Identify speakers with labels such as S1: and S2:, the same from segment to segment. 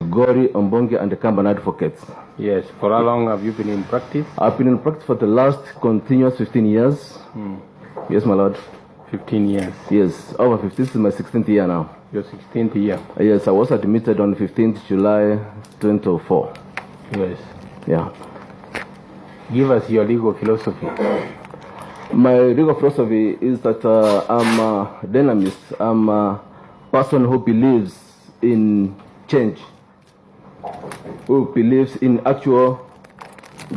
S1: Ogori Ombongi and the Kamban Advocates.
S2: Yes. For how long have you been in practice?
S1: I've been in practice for the last continuous 15 years. Yes, my lord.
S2: 15 years.
S1: Yes, over 15. This is my 16th year now.
S2: Your 16th year?
S1: Yes, I was admitted on 15th July 2004.
S2: Yes.
S1: Yeah.
S2: Give us your legal philosophy.
S1: My legal philosophy is that I'm a dynamist. I'm a person who believes in change, who believes in actual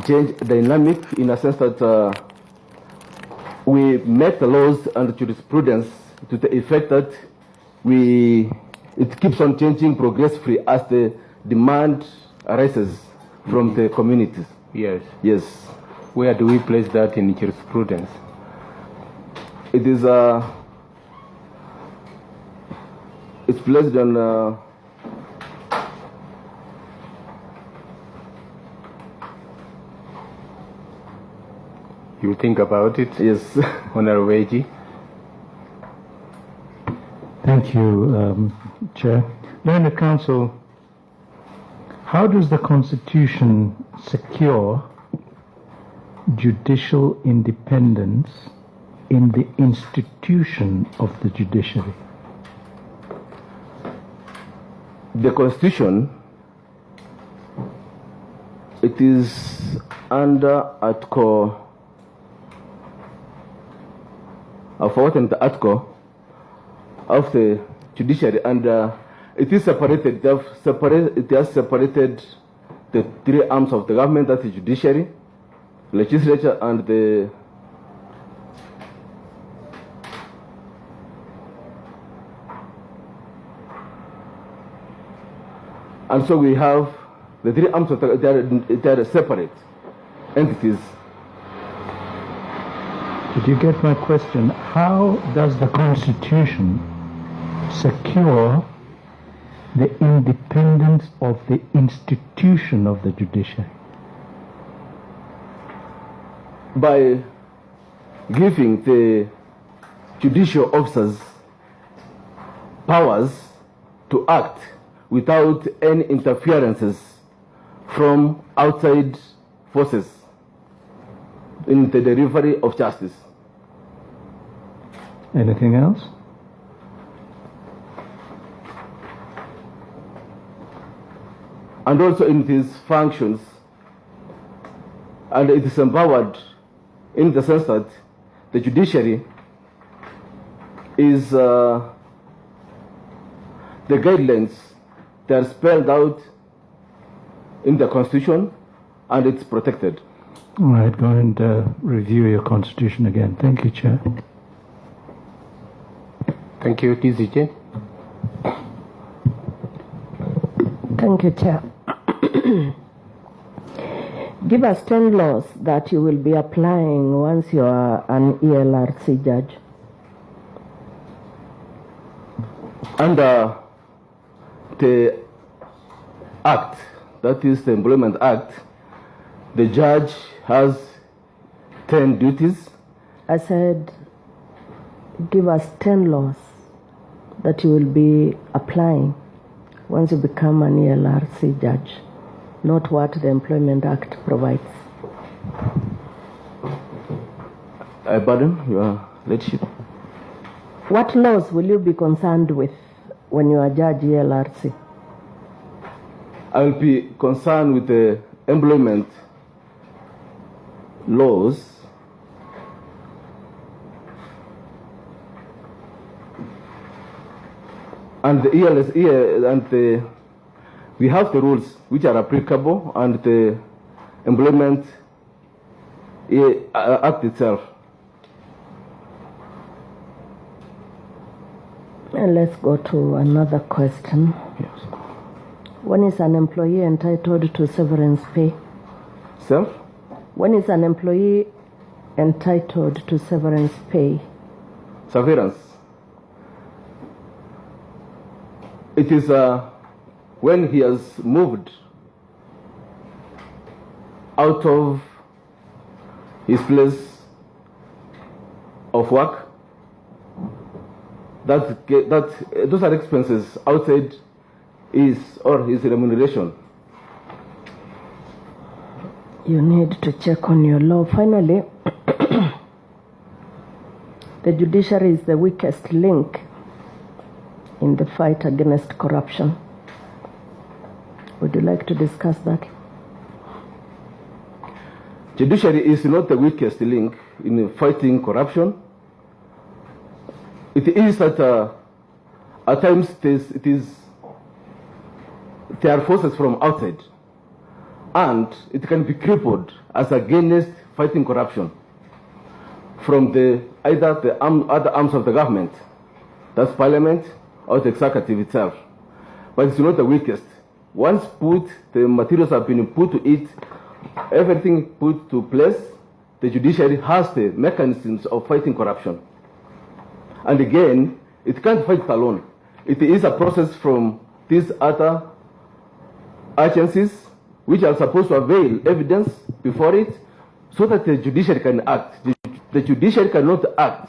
S1: change dynamic, in a sense that we make the laws and jurisprudence to the effect that it keeps on changing progressively as the demand arises from the communities.
S2: Yes.
S1: Yes.
S2: Where do we place that in jurisprudence?
S1: It is it's placed on
S2: you think about it?
S1: Yes.
S2: Honorable AG.
S3: Thank you, Chair. Learned Counsel, how does the Constitution secure judicial independence in the institution of the judiciary?
S1: The Constitution, it is under Article, I've forgotten the article of the Judiciary, and it is separated. It has separated the three arms of the government, that is Judiciary, Legislature, and the and so we have the three arms of they are separate entities.
S3: Did you get my question? How does the Constitution secure the independence of the institution of the judiciary?
S1: By giving the judicial officers powers to act without any interferences from outside forces in the delivery of justice.
S3: Anything else?
S1: And also in its functions, and it is empowered in the sense that the judiciary is the guidelines that are spelled out in the Constitution, and it's protected.
S3: All right, go and review your Constitution again. Thank you, Chair.
S2: Thank you, Ndizi.
S4: Thank you, Chair. Give us 10 laws that you will be applying once you are an ELRC judge.
S1: Under the Act, that is the Employment Act, the judge has 10 duties.
S4: I said, give us 10 laws that you will be applying once you become an ELRC judge, not what the Employment Act provides.
S1: I pardon your Lordship.
S4: What laws will you be concerned with when you are judge ELRC?
S1: I will be concerned with the employment laws and the we have the rules which are applicable, and the Employment Act itself.
S4: And let's go to another question.
S1: Yes.
S4: When is an employee entitled to severance pay?
S1: Self?
S4: When is an employee entitled to severance pay?
S1: Severance. It is when he has moved out of his place of work. Those are expenses outside is or his remuneration?
S4: You need to check on your law. Finally, the judiciary is the weakest link in the fight against corruption. Would you like to discuss that?
S1: Judiciary is not the weakest link in fighting corruption. It is that at times there are forces from outside, and it can be crippled as against fighting corruption from either the other arms of the government, that's Parliament, or the executive itself. But it's not the weakest. Once the materials have been put to it, everything put to place, the judiciary has the mechanisms of fighting corruption. And again, it can't fight it alone. It is a process from these other agencies which are supposed to avail evidence before it so that the judiciary can act. The judiciary cannot act